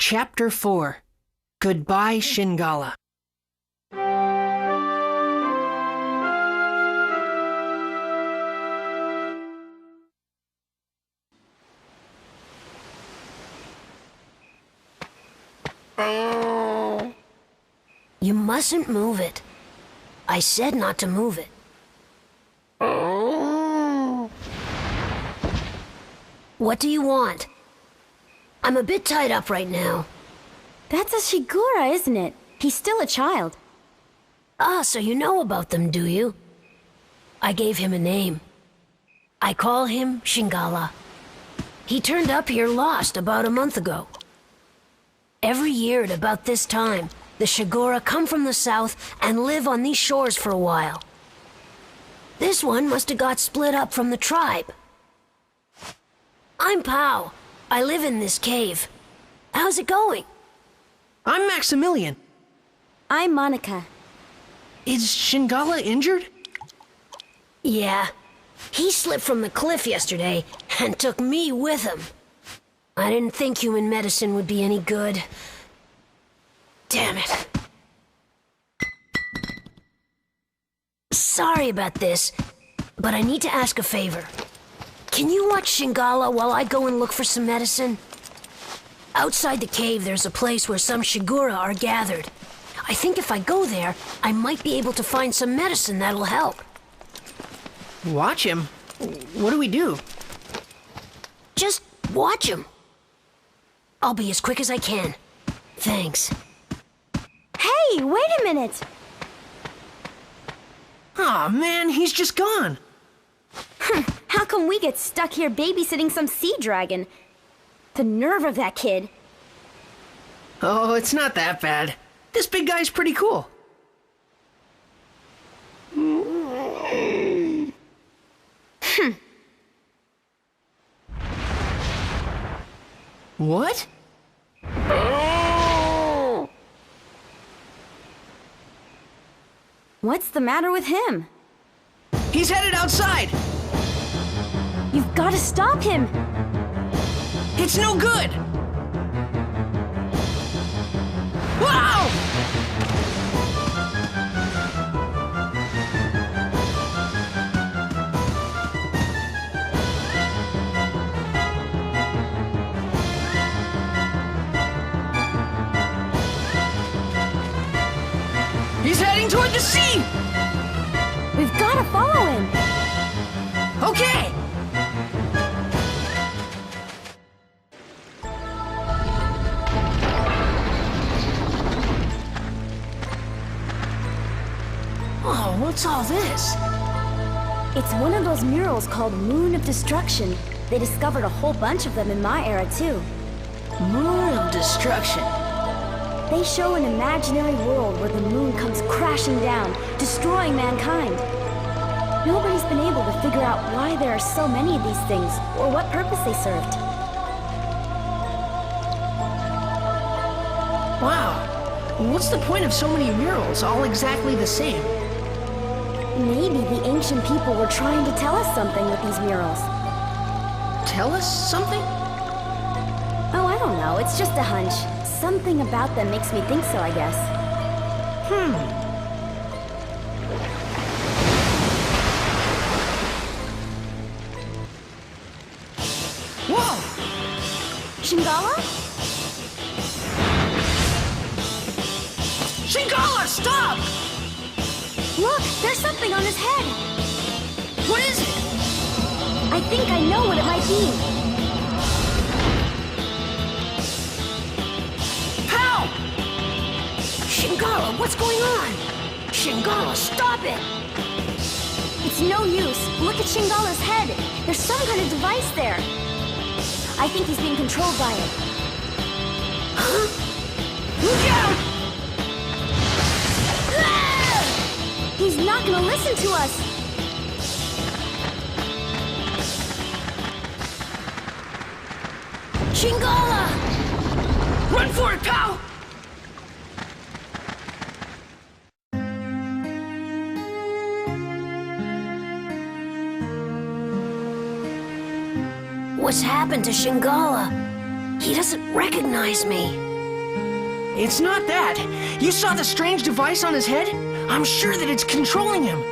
Chapter 4. Goodbye, Shingala. You mustn't move it. I said not to move it. What do you want? I'm a bit tied up right now. That's a Shigura, isn't it? He's still a child. Ah, so you know about them, do you? I gave him a name. I call him Shingala. He turned up here lost about a month ago. Every year at about this time, the Shigura come from the south and live on these shores for a while. This one must have got split up from the tribe. I'm Pao. I live in this cave. How's it going? I'm Maximilian. I'm Monica. Is Shingala injured? Yeah. He slipped from the cliff yesterday and took me with him. I didn't think human medicine would be any good. Damn it. Sorry about this, but I need to ask a favor. Can you watch Shingala while I go and look for some medicine? Outside the cave, there's a place where some Shigura are gathered. I think if I go there, I might be able to find some medicine that'll help. Watch him? What do we do? Just watch him. I'll be as quick as I can. Thanks. Hey, wait a minute! Aw, man, he's just gone. How come we get stuck here babysitting some sea dragon? The nerve of that kid. Oh, it's not that bad. This big guy's pretty cool. What? What's the matter with him? He's headed outside! You've got to stop him! It's no good! Wow! He's heading toward the sea! We've got to follow him! Okay! Oh, what's all this? It's one of those murals called Moon of Destruction. They discovered a whole bunch of them in my era, too. Moon of Destruction. They show an imaginary world where the moon comes crashing down, destroying mankind. Nobody's been able to figure out why there are so many of these things, or what purpose they served. Wow. What's the point of so many murals, all exactly the same? Maybe the ancient people were trying to tell us something with these murals. Tell us something? Oh, I don't know. It's just a hunch. Something about them makes me think so, I guess. Whoa! Shingala? Shingala, stop! Look, there's something on his head. What is it? I think I know what it might be. Pow! Shingala, what's going on? Shingala, stop it! It's no use. Look at Shingala's head. There's some kind of device there. I think he's being controlled by it. Huh? Look out! Ah! He's not gonna listen to us. Shingala! Run for it, pal! What's happened to Shingala? He doesn't recognize me. It's not that. You saw the strange device on his head? I'm sure that it's controlling him.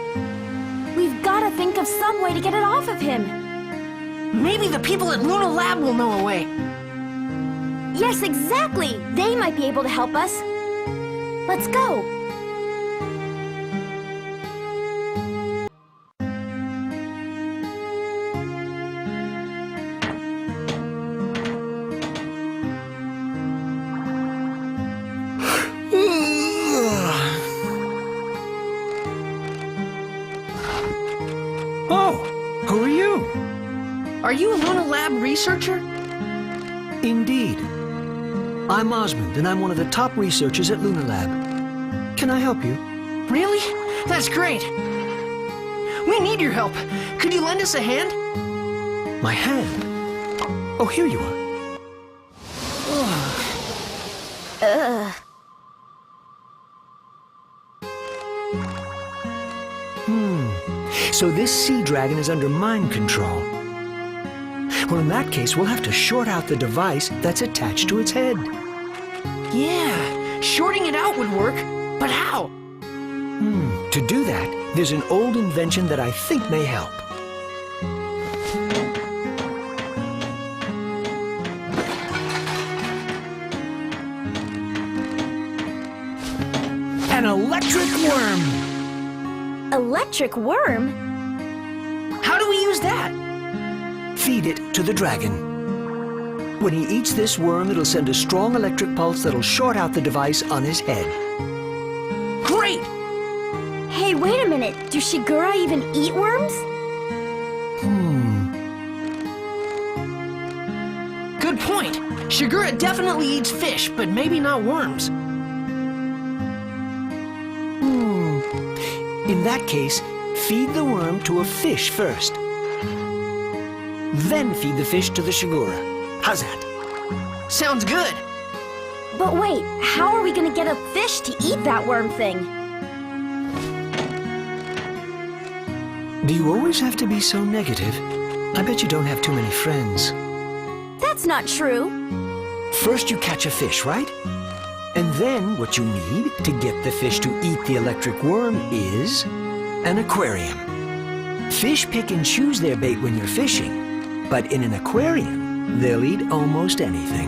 We've got to think of some way to get it off of him. Maybe the people at Luna Lab will know a way. Yes, exactly. They might be able to help us. Let's go. Oh, who are you? Are you a Luna Lab researcher? Indeed. I'm Osmond, and I'm one of the top researchers at Luna Lab. Can I help you? Really? That's great. We need your help. Could you lend us a hand? My hand? Oh, here you are. So this sea dragon is under mind control. Well, in that case, we'll have to short out the device that's attached to its head. Yeah, shorting it out would work. But how? To do that, there's an old invention that I think may help. An electric worm! Electric worm? How do we use that? Feed it to the dragon. When he eats this worm, it'll send a strong electric pulse that'll short out the device on his head. Great! Hey, wait a minute. Do Shigura even eat worms? Good point. Shigura definitely eats fish, but maybe not worms. In that case, feed the worm to a fish first. Then feed the fish to the Shigura. How's that? Sounds good. But wait, how are we gonna get a fish to eat that worm thing? Do you always have to be so negative? I bet you don't have too many friends. That's not true. First you catch a fish, right? And then what you need to get the fish to eat the electric worm is an aquarium. Fish pick and choose their bait when you're fishing, but in an aquarium, they'll eat almost anything.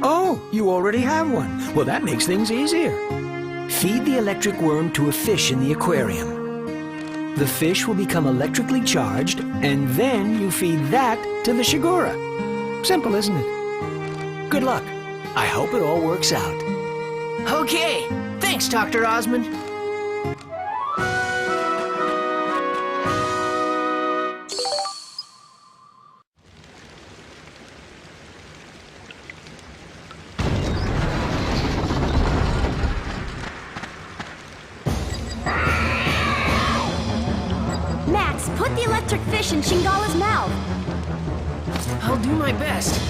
Oh, you already have one. Well, that makes things easier. Feed the electric worm to a fish in the aquarium. The fish will become electrically charged, and then you feed that to the Shigura. Simple, isn't it? Good luck. I hope it all works out. Okay. Thanks, Dr. Osmond. Max, put the electric fish in Shingala's mouth. I'll do my best.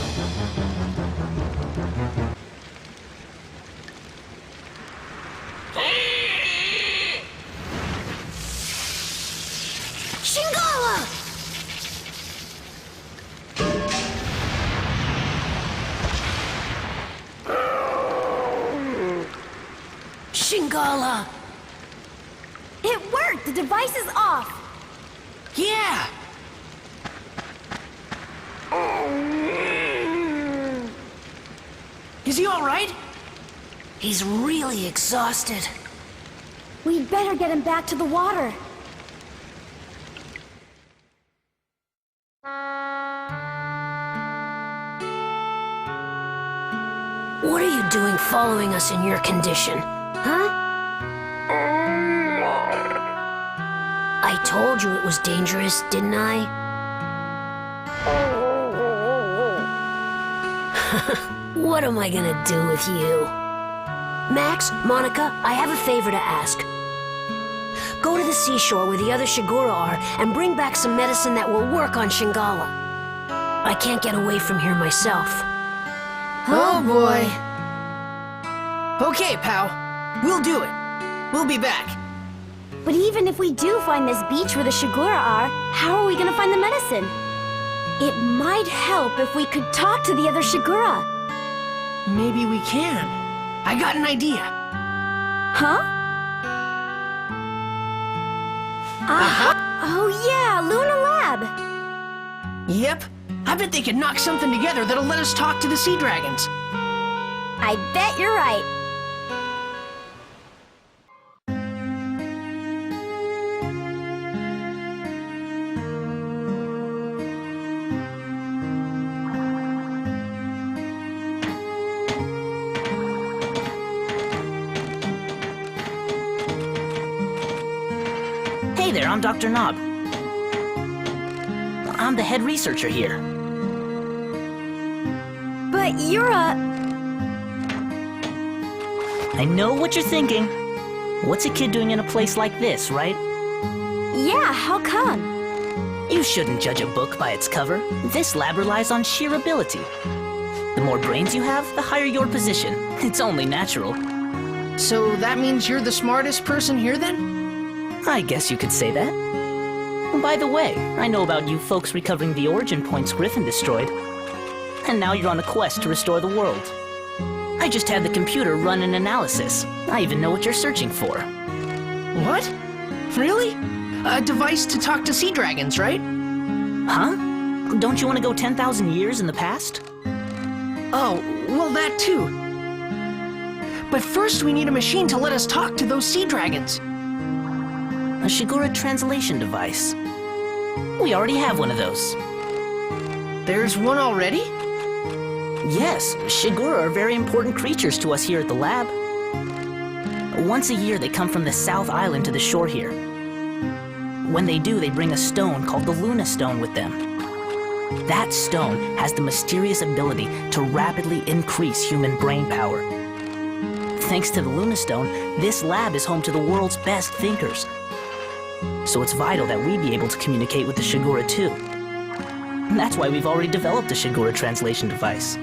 Shingala! Shingala! It worked! The device is off! Yeah! Is he all right? He's really exhausted. We'd better get him back to the water. What are you doing following us in your condition? Huh? I told you it was dangerous, didn't I? What am I gonna do with you? Max, Monica, I have a favor to ask. Go to the seashore where the other Shigura are and bring back some medicine that will work on Shingala. I can't get away from here myself. Oh boy. Okay, pal. We'll do it. We'll be back. But even if we do find this beach where the Shigura are, how are we gonna find the medicine? It might help if we could talk to the other Shigura. Maybe we can. I got an idea. Huh? Oh yeah, Luna Lab! Yep. I bet they could knock something together that'll let us talk to the sea dragons. I bet you're right. Hey there, I'm Dr. Knob. I'm the head researcher here. But you're a... I know what you're thinking. What's a kid doing in a place like this, right? Yeah, how come? You shouldn't judge a book by its cover. This lab relies on sheer ability. The more brains you have, the higher your position. It's only natural. So that means you're the smartest person here then? I guess you could say that. By the way, I know about you folks recovering the origin points Griffin destroyed. And now you're on a quest to restore the world. I just had the computer run an analysis. I even know what you're searching for. What? Really? A device to talk to sea dragons, right? Huh? Don't you want to go 10,000 years in the past? Oh, well that too. But first we need a machine to let us talk to those sea dragons. A Shigura translation device. We already have one of those. There's one already? Yes, Shigura are very important creatures to us here at the lab. Once a year they come from the South Island to the shore here. When they do, they bring a stone called the Luna Stone with them. That stone has the mysterious ability to rapidly increase human brain power. Thanks to the Luna Stone, this lab is home to the world's best thinkers. So it's vital that we be able to communicate with the Shigura too. That's why we've already developed a Shigura translation device.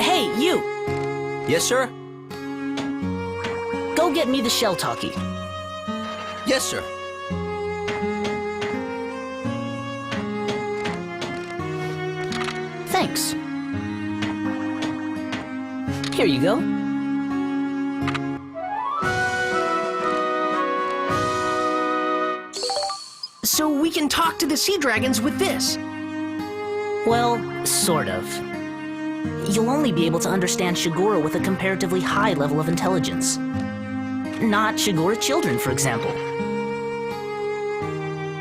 Hey, you! Yes, sir? Go get me the shell talkie. Yes, sir. Thanks. Here you go. So we can talk to the sea dragons with this. Well, sort of. You'll only be able to understand Shigura with a comparatively high level of intelligence. Not Shigura children, for example.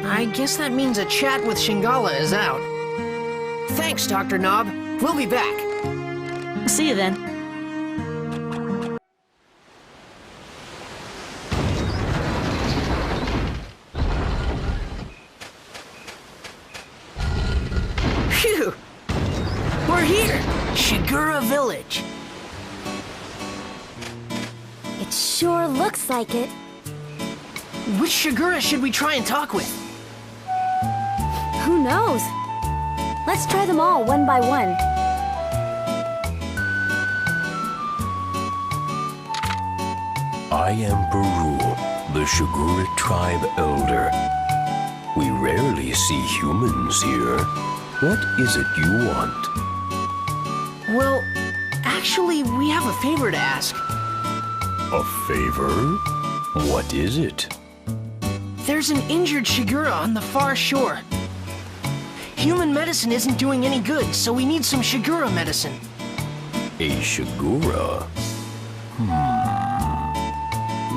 I guess that means a chat with Shingala is out. Thanks, Dr. Knob. We'll be back. See you then. Phew! We're here! Shigura Village. It sure looks like it. Which Shigura should we try and talk with? Who knows? Let's try them all one by one. I am Baru, the Shigura tribe elder. We rarely see humans here. What is it you want? Well, actually, we have a favor to ask. A favor? What is it? There's an injured Shigura on the far shore. Human medicine isn't doing any good, so we need some Shigura medicine. A Shigura?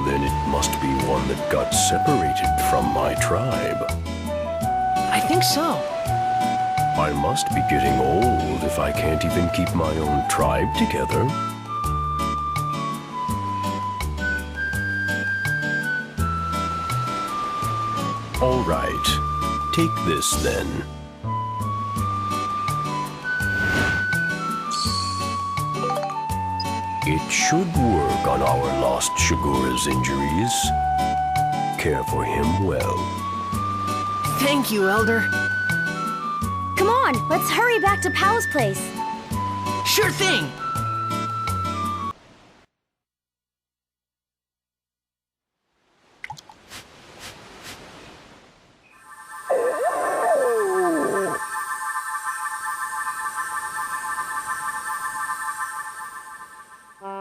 Then it must be one that got separated from my tribe. I think so. I must be getting old if I can't even keep my own tribe together. All right, take this then. It should work on our lost Shigura's injuries. Care for him well. Thank you, Elder. Come on, let's hurry back to Pal's place. Sure thing!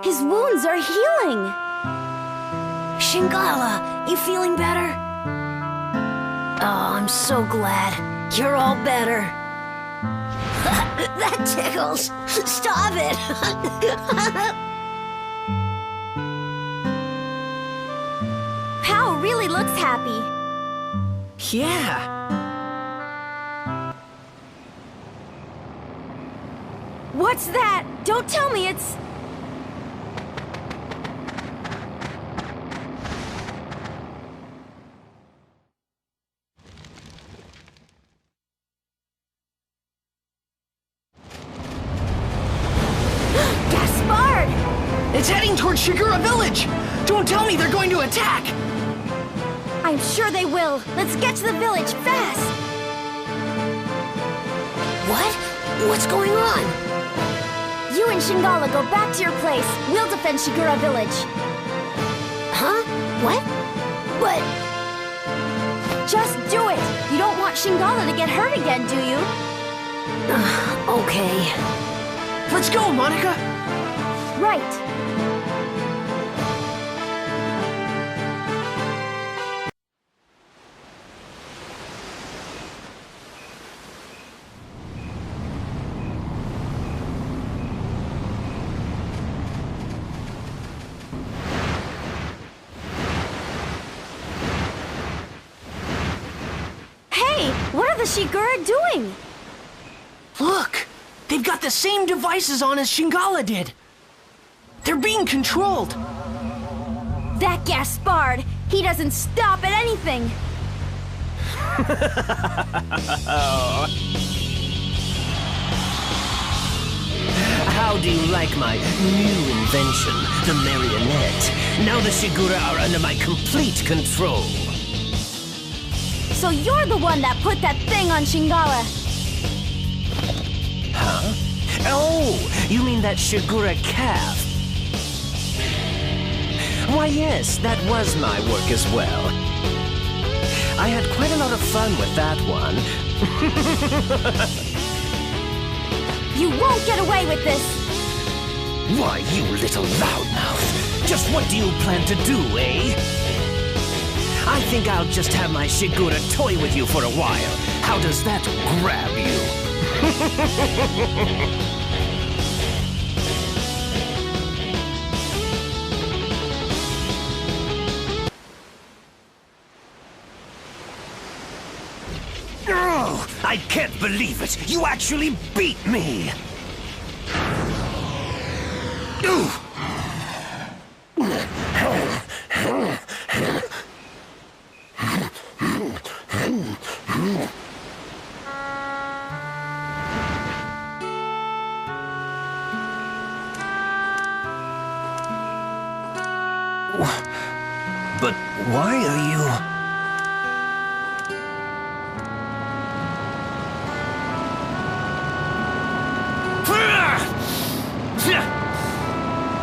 His wounds are healing. Shingala, you feeling better? Oh, I'm so glad. You're all better. That tickles. Stop it. Pao really looks happy. Yeah. What's that? Don't tell me it's... Gaspard! It's heading towards Shigura Village! Don't tell me they're going to attack! I'm sure they will. Let's get to the village fast! What? What's going on? You and Shingala go back to your place. We'll defend Shigura Village. Huh? What? But... Just do it! You don't want Shingala to get hurt again, do you? Okay. Let's go, Monica! Right. Hey, what are the Shigura doing? Look! They've got the same devices on as Shingala did! They're being controlled! That Gaspard! He doesn't stop at anything! How do you like my new invention, the marionette? Now the Shigura are under my complete control. So you're the one that put that thing on Shingala! Huh? Oh, you mean that Shigura calf? Why yes, that was my work as well. I had quite a lot of fun with that one. You won't get away with this! Why, you little loudmouth! Just what do you plan to do, eh? I think I'll just have my Shigura toy with you for a while. How does that grab you? Oh, I can't believe it! You actually beat me! But why are you...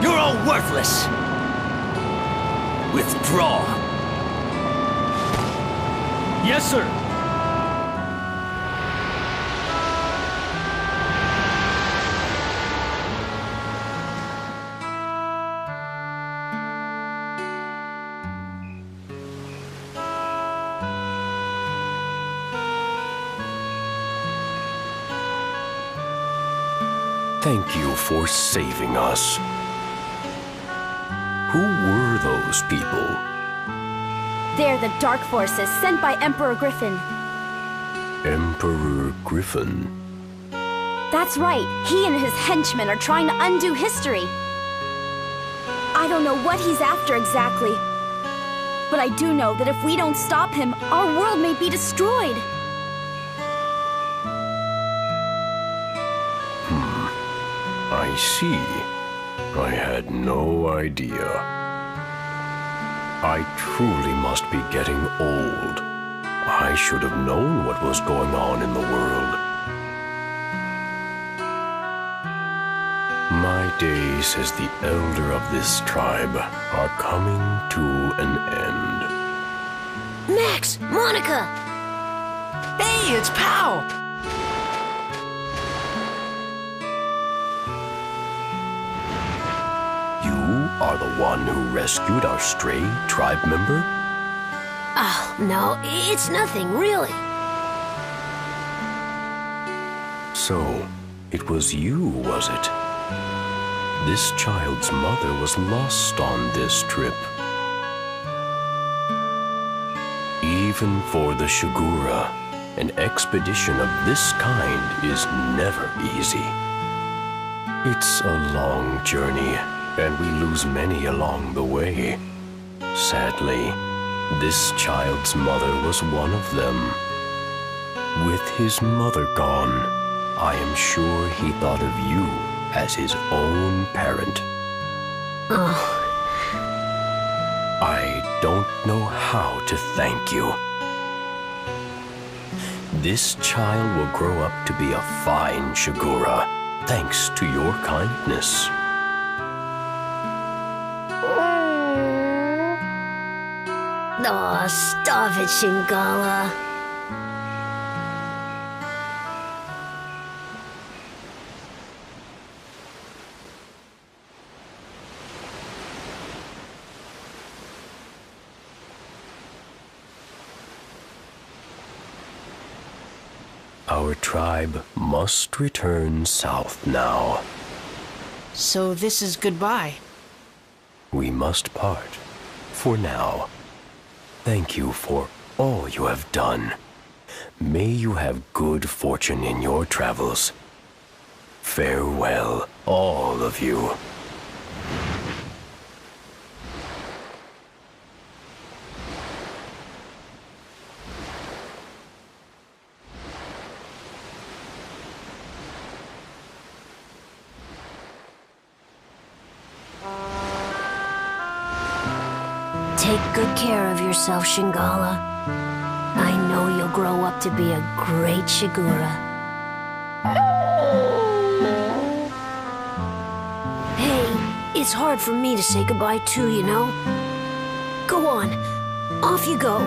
You're all worthless! Withdraw! Yes, sir! Thank you for saving us. Who were those people? They're the Dark Forces sent by Emperor Griffin. Emperor Griffin? That's right. He and his henchmen are trying to undo history. I don't know what he's after exactly. But I do know that if we don't stop him, our world may be destroyed. I see. I had no idea. I truly must be getting old. I should have known what was going on in the world. My days as the elder of this tribe are coming to an end. Max! Monica! Hey, it's Pao! You are the one who rescued our stray tribe member? Oh, no, it's nothing, really. So, it was you, was it? This child's mother was lost on this trip. Even for the Shigura, an expedition of this kind is never easy. It's a long journey, and we lose many along the way. Sadly, this child's mother was one of them. With his mother gone, I am sure he thought of you as his own parent. Oh, I don't know how to thank you. This child will grow up to be a fine Shigura, thanks to your kindness. oh, stop it, Shingala. Our tribe must return south now. So this is goodbye. We must part, for now. Thank you for all you have done. May you have good fortune in your travels. Farewell, all of you. Take good care of yourself, Shingala. I know you'll grow up to be a great Shigura. Hey, it's hard for me to say goodbye too, you know? Go on, off you go.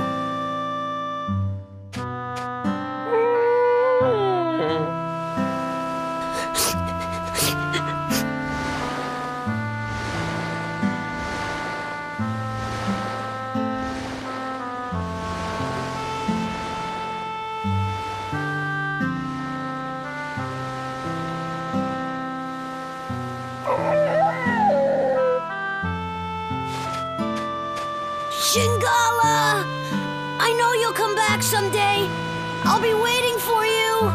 Shingala! I know you'll come back someday. I'll be waiting for you.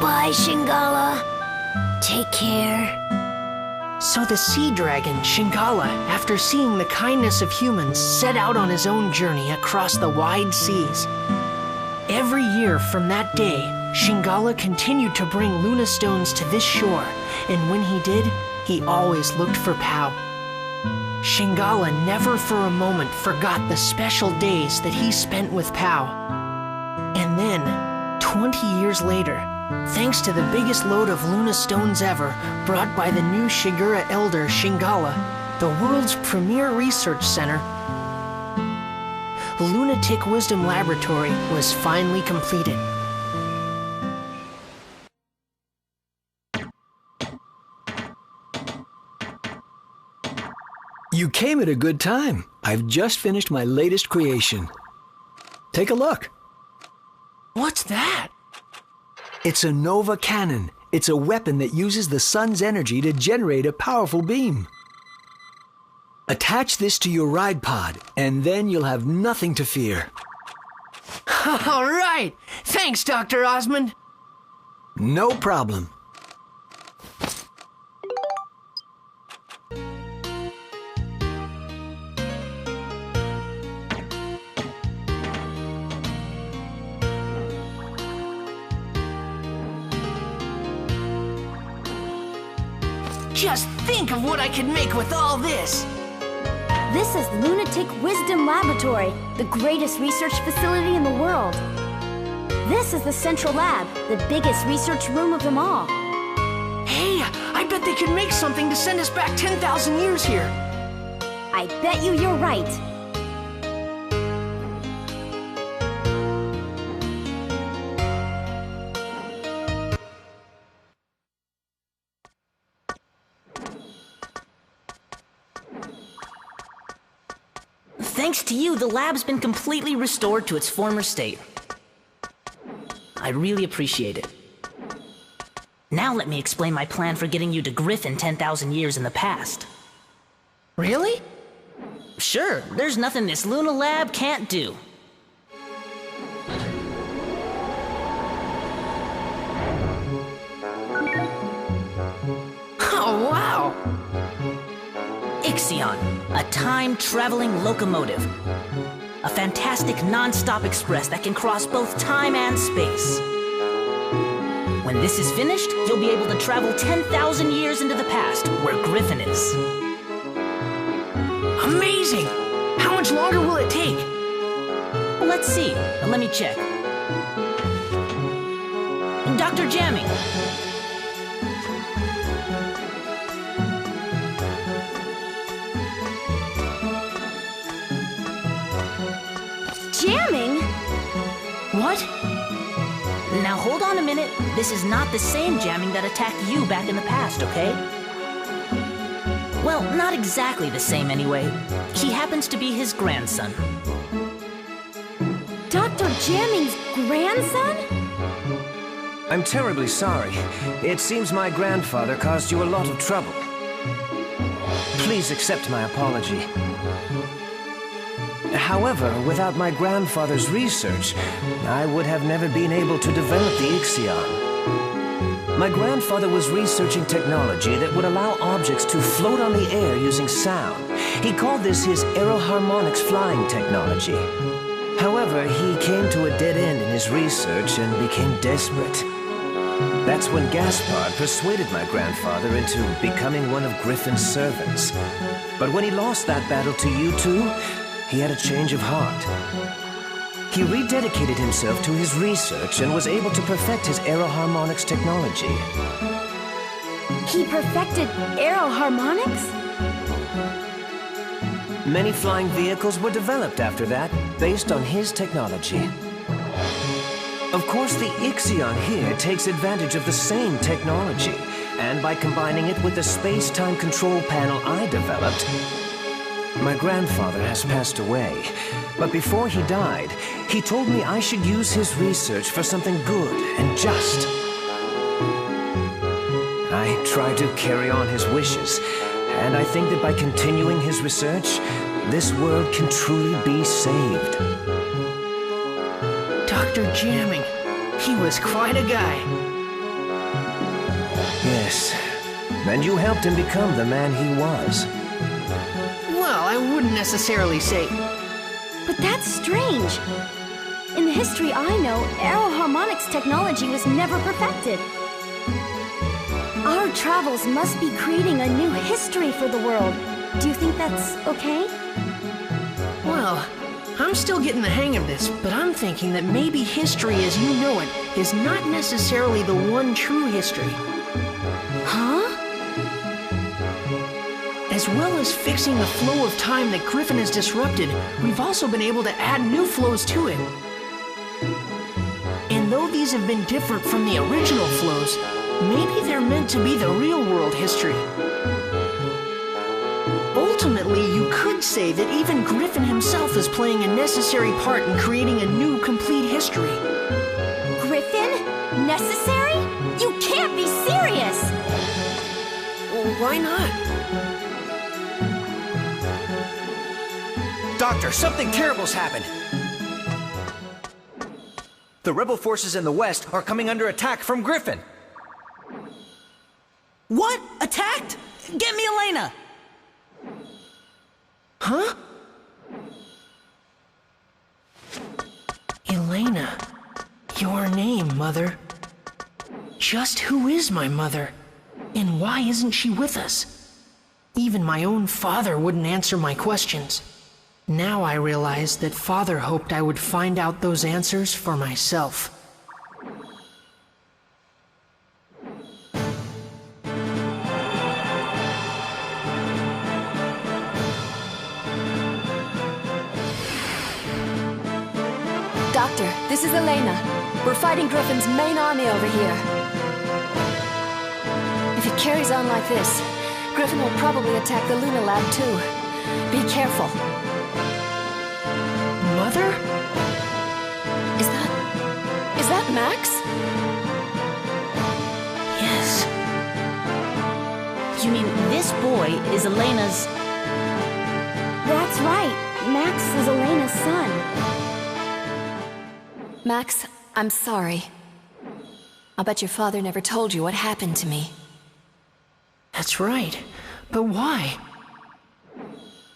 Bye, Shingala. Take care. So the sea dragon, Shingala, after seeing the kindness of humans, set out on his own journey across the wide seas. Every year from that day, Shingala continued to bring Luna stones to this shore, and when he did, he always looked for Pao. Shingala never for a moment forgot the special days that he spent with Pao. And then, 20 years later, thanks to the biggest load of Luna stones ever, brought by the new Shigura elder Shingala, the world's premier research center, Lunatic Wisdom Laboratory, was finally completed. You came at a good time. I've just finished my latest creation. Take a look. What's that? It's a Nova Cannon. It's a weapon that uses the sun's energy to generate a powerful beam. Attach this to your ride pod, and then you'll have nothing to fear. All right! Thanks, Dr. Osmond. No problem. Just think of what I could make with all this! This is Lunatic Wisdom Laboratory, the greatest research facility in the world. This is the Central Lab, the biggest research room of them all. Hey, I bet they could make something to send us back 10,000 years here. I bet you're right. Thanks to you, the lab's been completely restored to its former state. I really appreciate it. Now let me explain my plan for getting you to Griffin 10,000 years in the past. Really? Sure, there's nothing this Luna lab can't do. Oh, wow! Ixion, a time-traveling locomotive. A fantastic non-stop express that can cross both time and space. When this is finished, you'll be able to travel 10,000 years into the past, where Griffin is. Amazing! How much longer will it take? Well, let's see. Let me check. Dr. Jamming. Jamming? What? Now hold on a minute. This is not the same jamming that attacked you back in the past, okay? Well, not exactly the same anyway. He happens to be his grandson. Dr. Jamming's grandson? I'm terribly sorry. It seems my grandfather caused you a lot of trouble. Please accept my apology. However, without my grandfather's research, I would have never been able to develop the Ixion. My grandfather was researching technology that would allow objects to float on the air using sound. He called this his aeroharmonics flying technology. However, he came to a dead end in his research and became desperate. That's when Gaspard persuaded my grandfather into becoming one of Griffin's servants. But when he lost that battle to you two, he had a change of heart. He rededicated himself to his research and was able to perfect his aeroharmonics technology. He perfected aeroharmonics? Many flying vehicles were developed after that, based on his technology. Of course, the Ixion here takes advantage of the same technology, and by combining it with the space-time control panel I developed, my grandfather has passed away, but before he died, he told me I should use his research for something good and just. I tried to carry on his wishes, and I think that by continuing his research, this world can truly be saved. Dr. Jamming. He was quite a guy. Yes, and you helped him become the man he was. Well, I wouldn't necessarily say... But that's strange. In the history I know, aeroharmonics technology was never perfected. Our travels must be creating a new history for the world. Do you think that's okay? Well, I'm still getting the hang of this, but I'm thinking that maybe history as you know it is not necessarily the one true history. Huh? As well as fixing the flow of time that Griffin has disrupted, we've also been able to add new flows to it. And though these have been different from the original flows, maybe they're meant to be the real-world history. Ultimately, you could say that even Griffin himself is playing a necessary part in creating a new, complete history. Griffin? Necessary? You can't be serious! Well, why not? Doctor, something terrible's happened. The rebel forces in the west are coming under attack from Griffin. What? Attacked? Get me Elena! Huh? Elena. Your name, Mother. Just who is my mother? And why isn't she with us? Even my own father wouldn't answer my questions. Now I realize that Father hoped I would find out those answers for myself. Doctor, this is Elena. We're fighting Griffin's main army over here. If it carries on like this, Griffin will probably attack the Luna Lab too. Be careful. future? Is that Max? Yes. You mean this boy is Elena's... That's right. Max is Elena's son. Max, I'm sorry. I'll bet your father never told you what happened to me. That's right. But why?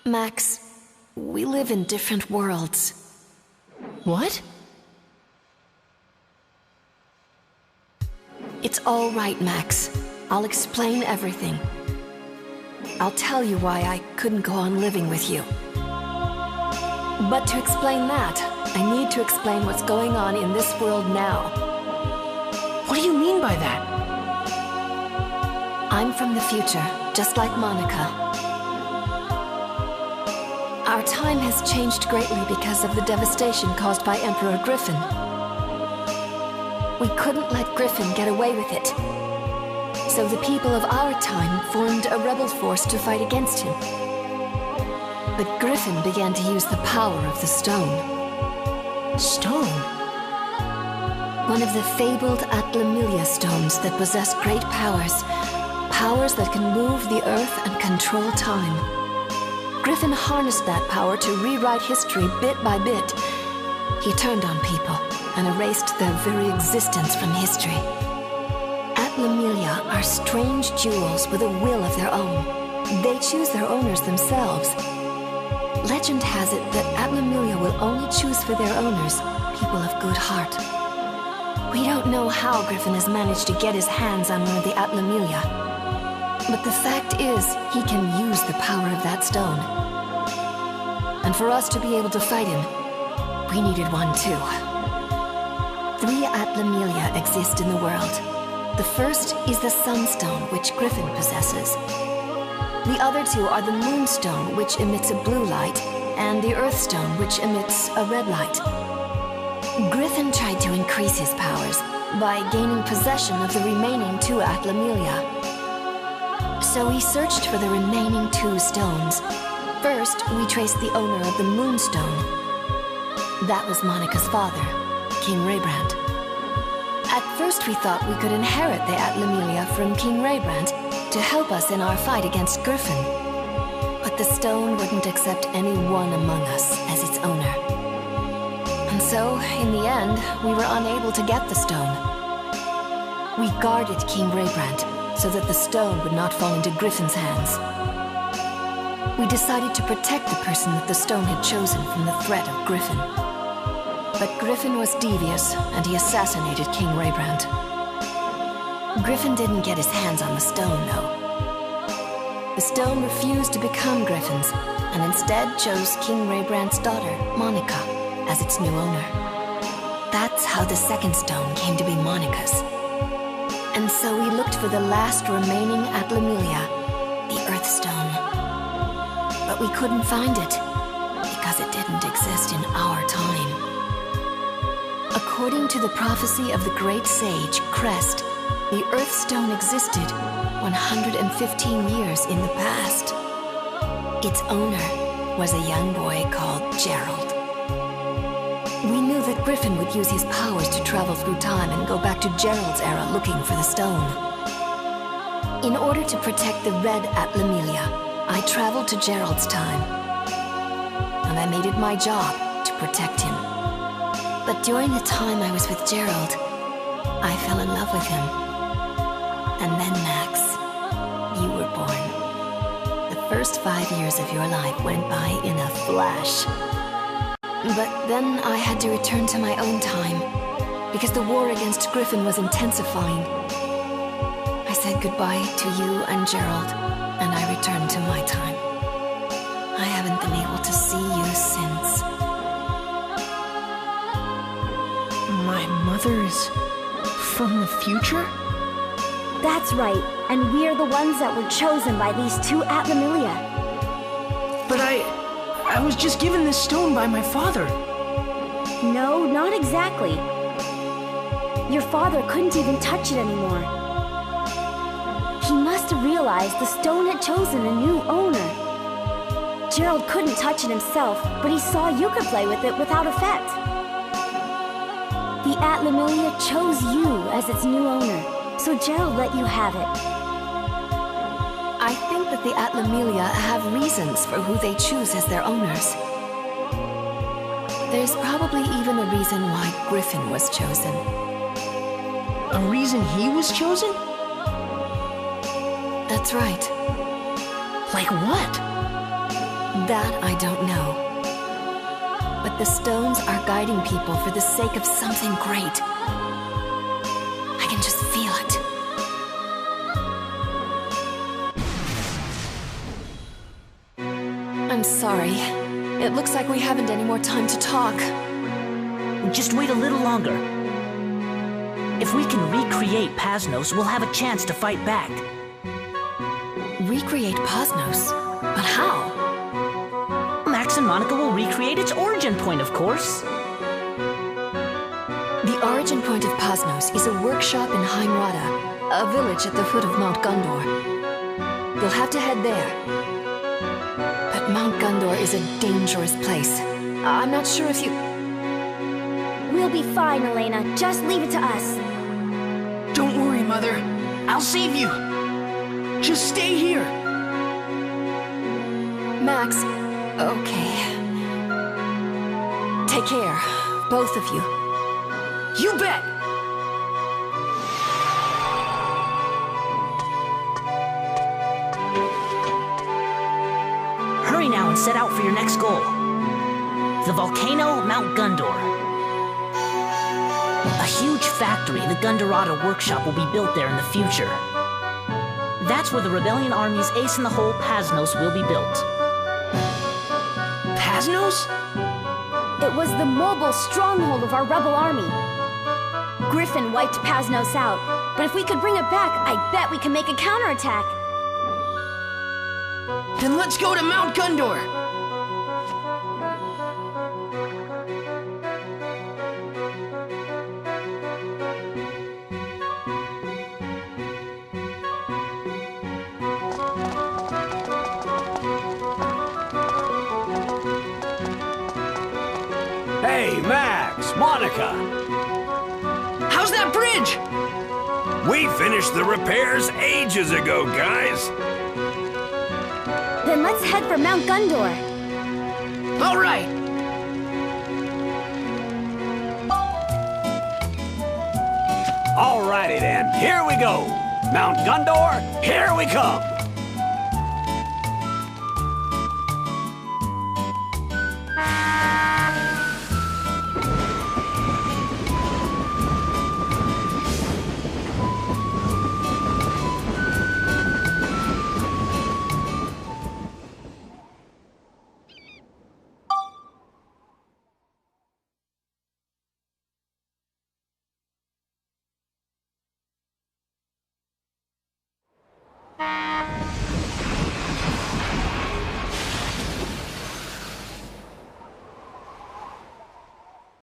Max, we live in different worlds. What? It's all right, Max. I'll explain everything. I'll tell you why I couldn't go on living with you. But to explain that, I need to explain what's going on in this world now. What do you mean by that? I'm from the future, just like Monica. Our time has changed greatly because of the devastation caused by Emperor Griffin. We couldn't let Griffin get away with it. So the people of our time formed a rebel force to fight against him. But Griffin began to use the power of the stone. Stone? One of the fabled Atlamilia stones that possess great powers. Powers that can move the earth and control time. Griffin harnessed that power to rewrite history bit by bit. He turned on people and erased their very existence from history. Atlamilia are strange jewels with a will of their own. They choose their owners themselves. Legend has it that Atlamilia will only choose for their owners people of good heart. We don't know how Griffin has managed to get his hands on one of the Atlamilia. But the fact is, he can use the power of that stone. And for us to be able to fight him, we needed one too. 3 Atlamilia exist in the world. The first is the Sunstone, which Griffin possesses. The other 2 are the Moonstone, which emits a blue light, and the Earthstone, which emits a red light. Griffin tried to increase his powers by gaining possession of the remaining 2 Atlamilia. So we searched for the remaining 2 stones. First, we traced the owner of the Moonstone. That was Monica's father, King Raybrand. At first we thought we could inherit the Atlamilia from King Raybrand to help us in our fight against Griffin. But the stone wouldn't accept any one among us as its owner. And so, in the end, we were unable to get the stone. We guarded King Raybrand so that the stone would not fall into Griffin's hands. We decided to protect the person that the stone had chosen from the threat of Griffin. But Griffin was devious, and he assassinated King Raybrand. Griffin didn't get his hands on the stone, though. The stone refused to become Griffin's, and instead chose King Raybrand's daughter, Monica, as its new owner. That's how the second stone came to be Monica's. And so we looked for the last remaining Atlamilia, the Earthstone. But we couldn't find it, because it didn't exist in our time. According to the prophecy of the great sage, Crest, the Earthstone existed 115 years in the past. Its owner was a young boy called Gerald. We knew that Griffin would use his powers to travel through time and go back to Gerald's era looking for the stone. In order to protect the red Atlamilia, I traveled to Gerald's time. And I made it my job to protect him. But during the time I was with Gerald, I fell in love with him. And then, Max, you were born. The first 5 years of your life went by in a flash. But then I had to return to my own time, because the war against Griffin was intensifying. I said goodbye to you and Gerald, and I returned to my time. I haven't been able to see you since. My mother is from the future? That's right, and we're the ones that were chosen by these 2 Atlamilia. But I was just given this stone by my father. No, not exactly. Your father couldn't even touch it anymore. He must have realized the stone had chosen a new owner. Gerald couldn't touch it himself, but he saw you could play with it without effect. The Atlamilia chose you as its new owner, so Gerald let you have it. I think that the Atlamilia have reasons for who they choose as their owners. There's probably even a reason why Griffin was chosen. A reason he was chosen? That's right. Like what? That I don't know. But the stones are guiding people for the sake of something great. I can just feel it. I'm sorry. It looks like we haven't any more time to talk. Just wait a little longer. If we can recreate Pasnos, we'll have a chance to fight back. Recreate Pasnos? But how? Max and Monica will recreate its origin point, of course. The origin point of Pasnos is a workshop in Heimrada, a village at the foot of Mount Gundor. You'll have to head there. But Mount Gundor is a dangerous place. I'm not sure if you... We'll be fine, Elena. Just leave it to us. Don't worry, Mother. I'll save you. Just stay here. Max, okay. Take care, both of you. You bet! Hurry now and set out for your next goal. The volcano, Mount Gundor. A huge factory, the Gundorada workshop, will be built there in the future. That's where the Rebellion Army's ace in the hole, Pasnos, will be built. Pasnos? It was the mobile stronghold of our rebel army. Griffin wiped Pasnos out, but if we could bring it back, I bet we can make a counterattack. Then let's go to Mount Gundor. Hey, Max, Monica! How's that bridge? We finished the repairs ages ago, guys! Then let's head for Mount Gundor. All right. Alrighty then, here we go! Mount Gundor, here we come!